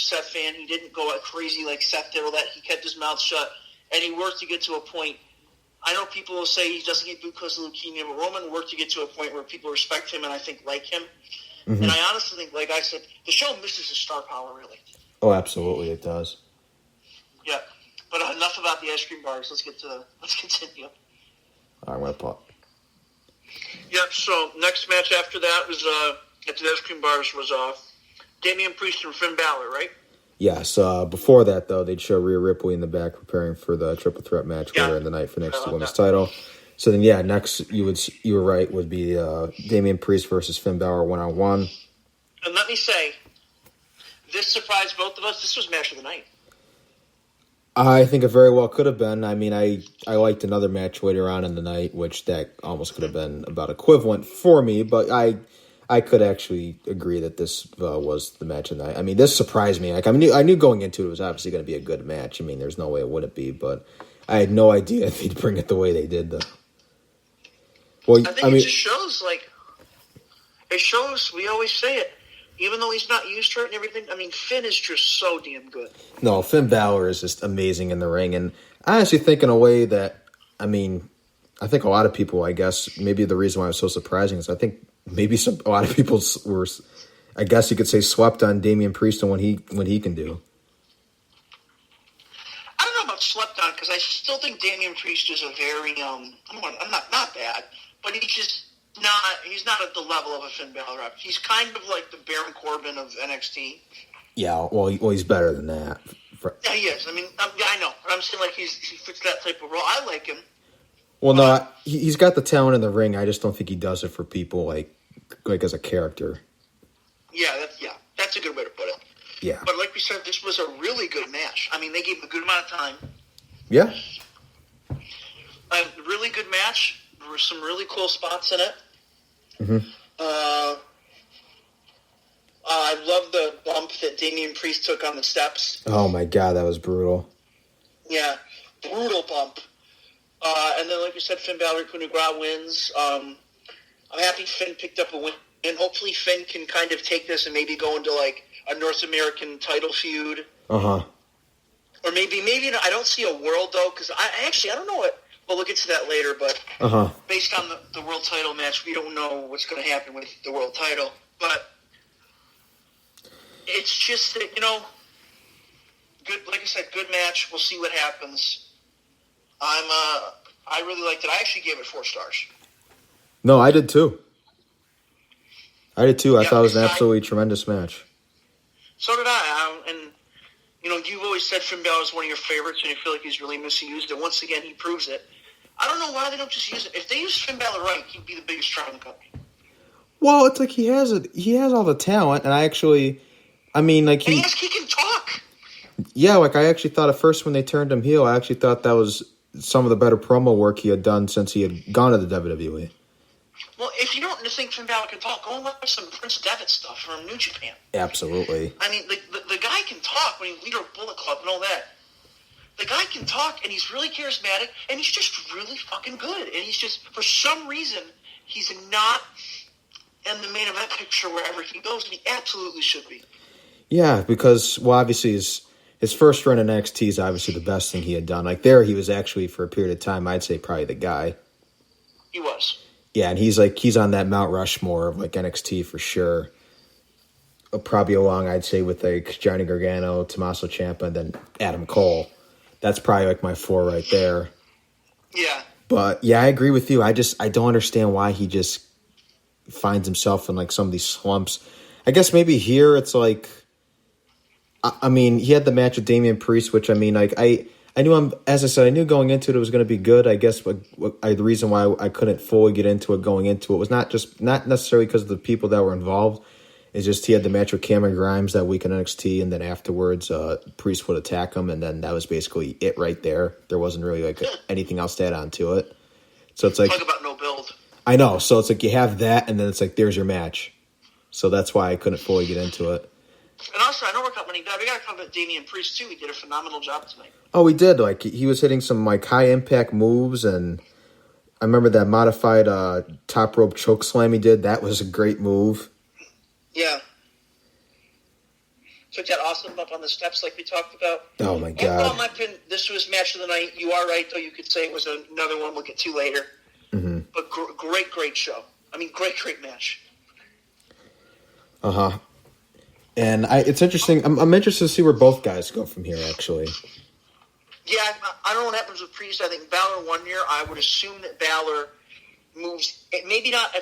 Seth fan. He didn't go crazy like Seth did. All that. He kept his mouth shut, and he worked to get to a point. I know people will say he doesn't get booed because of leukemia, but Roman worked to get to a point where people respect him and I think like him. Mm-hmm. And I honestly think, like I said, the show misses his star power, really. Oh, absolutely, it does. Yeah, but enough about the ice cream bars. Let's continue. I'm gonna pop. Yep. So next match after that was at the ice cream bars was Damian Priest and Finn Balor, right? Yes. Before that, though, they'd show Rhea Ripley in the back preparing for the triple threat match later in the night for next women's title. So then, next you were right, would be Damian Priest versus Finn Balor 1-on-1. And let me say, this surprised both of us. This was match of the night. I think it very well could have been. I mean, I liked another match later on in the night, which that almost could have been about equivalent for me, but I could actually agree that this was the match of the night. I mean, this surprised me. Like, I knew going into it was obviously going to be a good match. I mean, there's no way it wouldn't be, but I had no idea if they'd bring it the way they did, though. Well, I think it just shows, we always say it, even though he's not used to it and everything, I mean, Finn is just so damn good. No, Finn Balor is just amazing in the ring, and I honestly think in a way that, I mean, I think a lot of people, I guess, maybe the reason why it was so surprising is I think maybe a lot of people were, I guess you could say, swept on Damian Priest and what he can do. I don't know about slept on because I still think Damian Priest is a very I'm not bad, but he's not at the level of a Finn Balor. He's kind of like the Baron Corbin of NXT. Yeah, well, he's better than that. Yeah, he is. I mean, I know, but I'm saying like he fits that type of role. I like him. Well, no, he's got the talent in the ring. I just don't think he does it for people like as a character. Yeah, that's a good way to put it. Yeah. But like we said, this was a really good match. I mean, they gave him a good amount of time. Yeah. A really good match. There were some really cool spots in it. Mm-hmm. I love the bump that Damian Priest took on the steps. Oh, my God, that was brutal. Yeah, brutal bump. And then, like we said, Finn Balor, Coup de Grace wins. I'm happy Finn picked up a win. And hopefully Finn can kind of take this and maybe go into, like, a North American title feud. Uh-huh. Or maybe I don't see a world, though, because I don't know what. Well, we'll get to that later, but based on the world title match, we don't know what's going to happen with the world title. But it's just that, good. Like I said, good match. We'll see what happens. I really liked it. I actually gave it 4 stars. No, I did too. I thought it was an absolutely tremendous match. So did I. And, you've always said Finn Balor is one of your favorites, and you feel like he's really misused it. Once again, he proves it. I don't know why they don't just use it. If they use Finn Balor right, he'd be the biggest star in the company. Well, it's like he has all the talent, and he can talk. Yeah, like I actually thought at first when they turned him heel, I actually thought that was some of the better promo work he had done since he had gone to the WWE. Well, if you don't think Finn Balor can talk, go and watch some Prince Devitt stuff from New Japan. Absolutely. I mean, the guy can talk when he's leader of Bullet Club and all that. The guy can talk, and he's really charismatic, and he's just really fucking good. And he's just, for some reason, he's not in the main event picture wherever he goes, and he absolutely should be. Yeah, because, well, obviously his first run in NXT is obviously the best thing he had done. Like there, he was actually, for a period of time, I'd say probably the guy. He was. Yeah, and he's on that Mount Rushmore of like NXT for sure. Probably along, I'd say, with like Johnny Gargano, Tommaso Ciampa, and then Adam Cole. That's probably like my 4 right there. Yeah. But yeah, I agree with you. I don't understand why he just finds himself in like some of these slumps. I guess maybe here it's like, I mean, he had the match with Damian Priest, which I mean, like I knew as I said, I knew going into it was going to be good. I guess the reason why I couldn't fully get into it going into it was not necessarily because of the people that were involved. It's just he had the match with Cameron Grimes that week in NXT, and then afterwards, Priest would attack him, and then that was basically it right there. There wasn't really like anything else to add on to it. So it's like talk about no build. I know. So it's like you have that, and then it's like there's your match. So that's why I couldn't fully get into it. And also, I know we're covering we got to cover Damian Priest too. He did a phenomenal job tonight. Oh, he did. Like he was hitting some like high impact moves, and I remember that modified top rope choke slam he did. That was a great move. Yeah. took that awesome bump on the steps like we talked about. Oh, my God. Overall, in my opinion, this was match of the night. You are right, though. You could say it was another one we'll get to later. Mm-hmm. But great show. I mean, great match. Uh-huh. And it's interesting. I'm interested to see where both guys go from here, actually. Yeah, I don't know what happens with Priest. I think Balor 1 year, I would assume that Balor moves, maybe not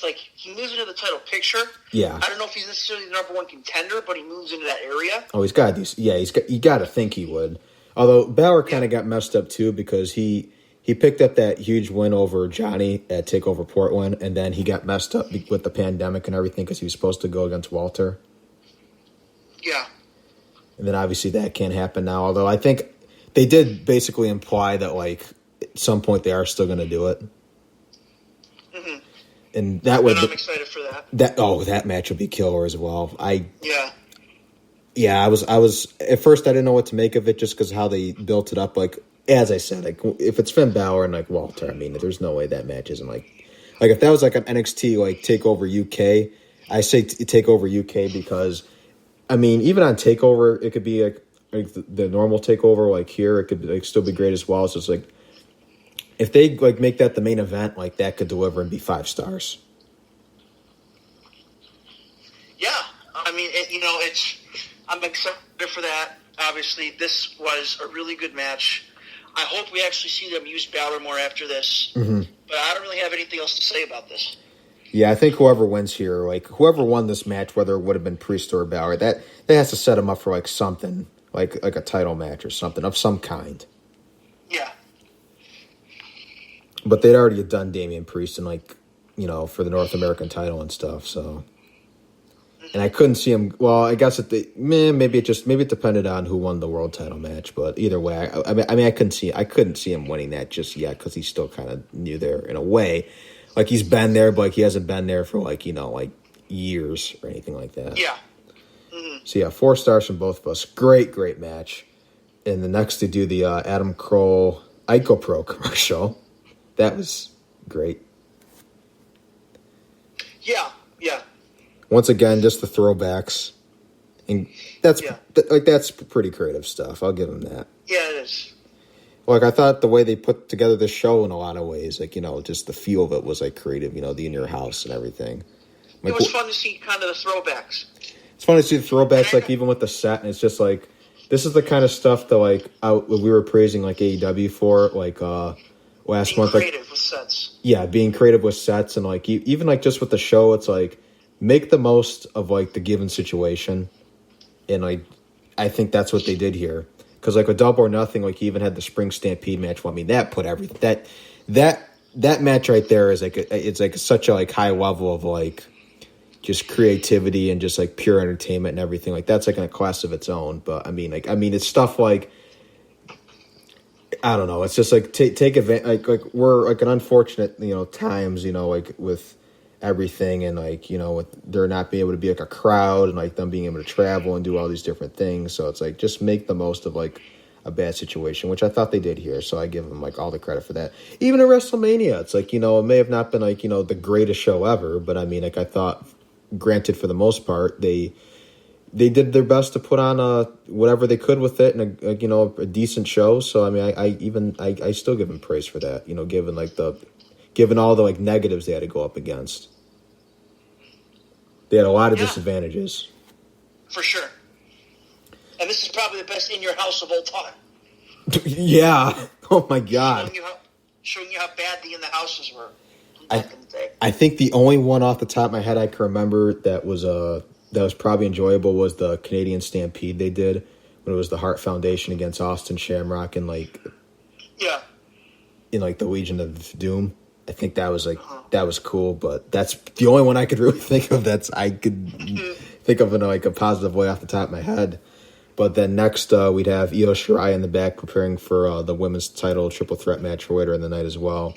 like he moves into the title picture. Yeah. I don't know if he's necessarily the number one contender, but he moves into that area. Oh, he's got these. Yeah, you got to think he would. Although Balor kind of got messed up too because he picked up that huge win over Johnny at Takeover Portland, and then he got messed up with the pandemic and everything because he was supposed to go against Walter. Yeah. And then obviously that can't happen now. Although I think they did basically imply that like at some point they are still going to do it. Mm-hmm. And that would. I'm excited for that. That match would be killer as well. Yeah, I was at first I didn't know what to make of it just because how they built it up. Like as I said, like if it's Finn Balor and like Walter, I mean, there's no way that match isn't like if that was like an NXT like Takeover UK, I say Takeover UK because I mean even on Takeover it could be like the normal Takeover like here it could like still be great as well. So it's like if they like make that the main event, like that could deliver and be 5 stars. Yeah, I mean I'm excited for that. Obviously, this was a really good match. I hope we actually see them use Balor more after this. Mm-hmm. But I don't really have anything else to say about this. Yeah, I think whoever wins here, like whoever won this match, whether it would have been Priest or Balor, that has to set him up for like something, like a title match or something of some kind. Yeah. But they'd already done Damian Priest and for the North American title and stuff, so. And I couldn't see him. Well, I guess maybe it depended on who won the world title match. But either way, I couldn't see him winning that just yet because he's still kind of new there in a way. Like he's been there, but like he hasn't been there for like years or anything like that. Yeah. Mm-hmm. So yeah, 4 stars from both of us. Great match. And the next to do the Adam Kroll IcoPro commercial. That was great. Yeah. Once again, just the throwbacks, and that's pretty creative stuff. I'll give him that. Yeah, it is. Like I thought the way they put together the show in a lot of ways, just the feel of it was like creative. The in your house and everything. Like, it was fun to see kind of the throwbacks. It's fun to see the throwbacks, like even with the set, and it's just like this is the kind of stuff that we were praising like AEW for, like last month. Being creative with sets. Yeah, being creative with sets and like even like just with the show, it's like. Make the most of like the given situation, and I think that's what they did here. Because like a Double or Nothing, like he even had the Spring Stampede match. Well, I mean that put everything that match right there is like it's like such a like high level of like just creativity and just like pure entertainment and everything. Like that's like in a class of its own. But I mean it's stuff like I don't know. It's just like take advantage. Like we're like an unfortunate times like with. Everything and with there not being able to be like a crowd and like them being able to travel and do all these different things, so it's like just make the most of like a bad situation, which I thought they did here, so I give them like all the credit for that. Even at WrestleMania, it's like it may have not been like the greatest show ever, but I mean like I thought, granted for the most part they did their best to put on whatever they could with it and a decent show. So I mean I still give them praise for that, given all the like negatives they had to go up against. They had a lot of disadvantages. For sure. And this is probably the best in your house of all time. Yeah. Oh my God. Showing you how bad the in the houses were back in the day. I think the only one off the top of my head I can remember that was probably enjoyable was the Canadian Stampede they did when it was the Hart Foundation against Austin Shamrock and in like the Legion of Doom. I think that was that was cool, but that's the only one I could really think of I could think of in like a positive way off the top of my head. But then next we'd have Io Shirai in the back preparing for the women's title triple threat match for later in the night as well.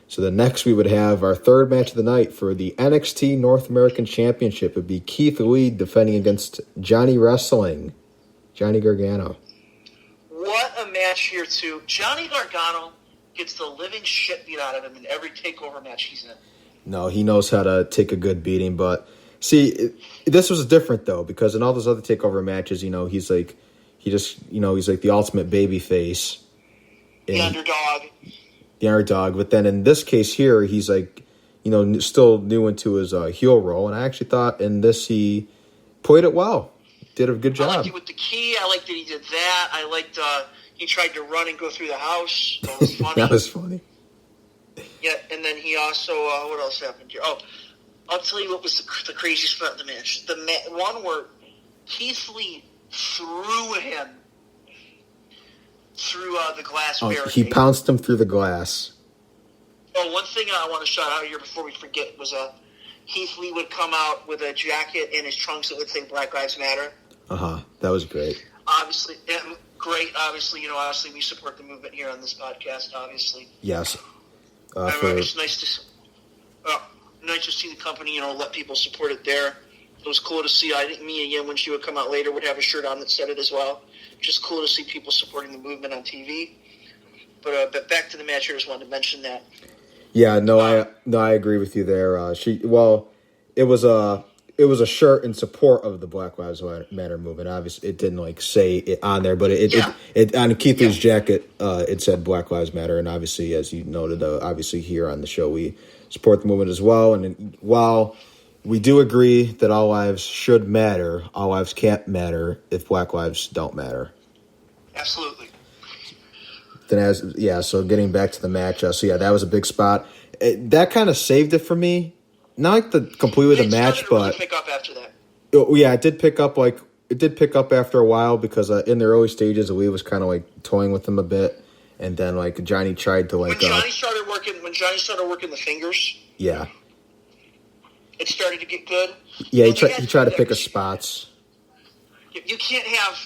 So then next we would have our third match of the night for the NXT North American Championship. It would be Keith Lee defending against Johnny Gargano. What a match here too. Johnny Gargano gets the living shit beat out of him in every takeover match he's in. No, he knows how to take a good beating, but See, this was different though because in all those other takeover matches, he's like, he's like the ultimate baby face, the underdog. The underdog. But then in this case here, he's like, still new into his heel role, and I actually thought in this he played it well, did a good job. I liked it with the key. I liked that he did that. I liked he tried to run and go through the house. That was funny. That was funny. Yeah, and then he also what else happened here? Oh. I'll tell you what was the craziest part of the match. The one where Keith Lee threw him through the glass barricade. He pounced him through the glass. Oh, one thing I want to shout out here before we forget was Keith Lee would come out with a jacket in his trunks that would say Black Lives Matter. That was great. Obviously, great. Obviously, obviously we support the movement here on this podcast, obviously. Yes. It's nice to see the company, let people support it there. It was cool to see. I think Mia Yim, when she would come out later, would have a shirt on that said it as well. Just cool to see people supporting the movement on TV. But back to the match, I just wanted to mention that. Yeah, I agree with you there. It was a shirt in support of the Black Lives Matter movement. Obviously, it didn't say it on there, but it on Keith Lee's jacket it said Black Lives Matter, and obviously, as you noted, obviously here on the show we support the movement as well. And while we do agree that all lives should matter, all lives can't matter if Black lives don't matter. Absolutely. Then so getting back to the match, that was a big spot. That kind of saved it for me. Not completely the match, but really pick up after that. It did pick up. It did pick up after a while because in the early stages, Lee was kind of toying with him a bit. And then Johnny tried to when Johnny started working the fingers. Yeah. It started to get good. Yeah, he tried to pick his spots. You can't have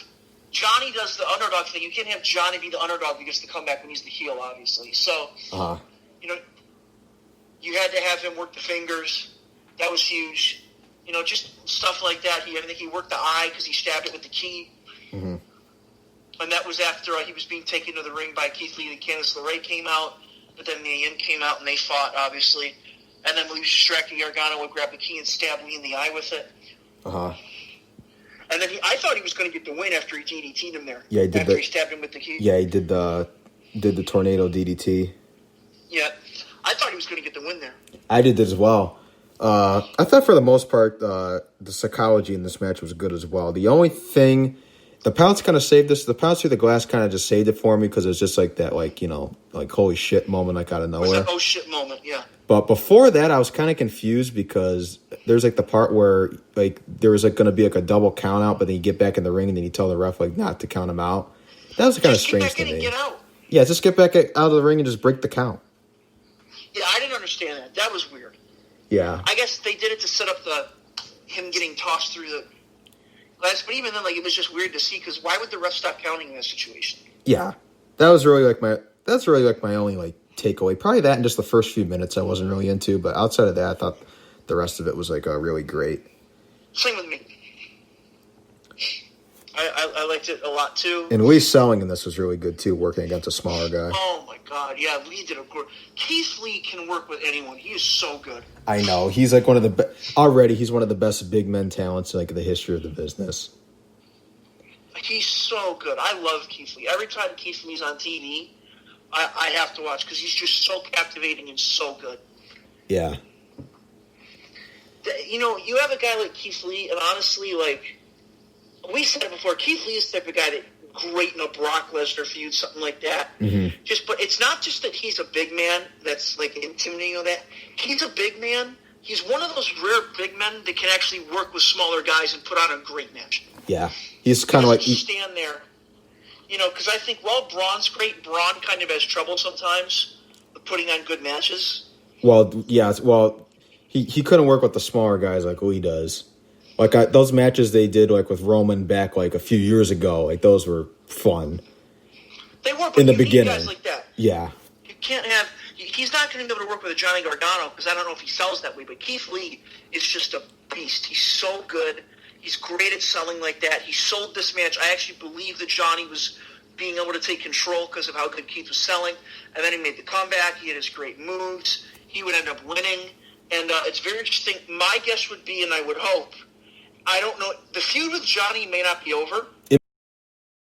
Johnny does the underdog thing. You can't have Johnny be the underdog because the comeback when he's the heel, obviously. So you had to have him work the fingers. That was huge. Just stuff like that. I think he worked the eye because he stabbed it with the key. Mm-hmm. And that was after he was being taken to the ring by Keith Lee and Candice LeRae came out. But then Mia Yim came out and they fought, obviously. And then when he was distracted, Gargano would grab the key and stab Lee in the eye with it. And then I thought he was going to get the win after he DDT'd him there. Yeah, he did. After he stabbed him with the key. Yeah, he did the tornado DDT. Yeah, I thought he was going to get the win there. I did as well. I thought for the most part the psychology in this match was good as well. The only thing, the pounce kind of saved this. The pounce through the glass kind of just saved it for me because it was just that holy shit moment out of nowhere. It was that oh shit moment, yeah. But before that, I was kind of confused because there's the part where there was going to be a double count out, but then you get back in the ring and then you tell the ref not to count him out. That was kind of strange to me. And get out. Yeah, just get back out of the ring and just break the count. Yeah, I didn't understand that. That was weird. Yeah. I guess they did it to set up him getting tossed through the glass, but even then, it was just weird to see because why would the ref stop counting in this situation? Yeah, that was really my only takeaway. Probably that and just the first few minutes I wasn't really into, but outside of that, I thought the rest of it was really great. Same with me. I liked it a lot too. And Lee's selling in this was really good too, working against a smaller guy. Oh my god, yeah, Lee did a good. Keith Lee can work with anyone. He is so good. I know he's one of the already. He's one of the best big men talents in the history of the business. He's so good. I love Keith Lee. Every time Keith Lee's on TV, I have to watch because he's just so captivating and so good. Yeah. You have a guy like Keith Lee, and honestly, we said it before, Keith Lee is the type of guy that great in a Brock Lesnar feud, something like that. Mm-hmm. But it's not just that he's a big man that's intimidating or that. He's a big man. He's one of those rare big men that can actually work with smaller guys and put on a great match. Yeah, he's kind of stand there. Because I think, Braun's great. Braun kind of has trouble sometimes with putting on good matches. Well, yeah, he couldn't work with the smaller guys like Lee does. Those matches they did with Roman back a few years ago, those were fun. They were, but in the you beginning. Need guys like that. Yeah. You can't have. He's not going to be able to work with a Johnny Gargano because I don't know if he sells that way. But Keith Lee is just a beast. He's so good. He's great at selling like that. He sold this match. I actually believe that Johnny was being able to take control because of how good Keith was selling. And then he made the comeback. He had his great moves. He would end up winning. And it's very interesting. My guess would be, and I would hope, I don't know, the feud with Johnny may not be over,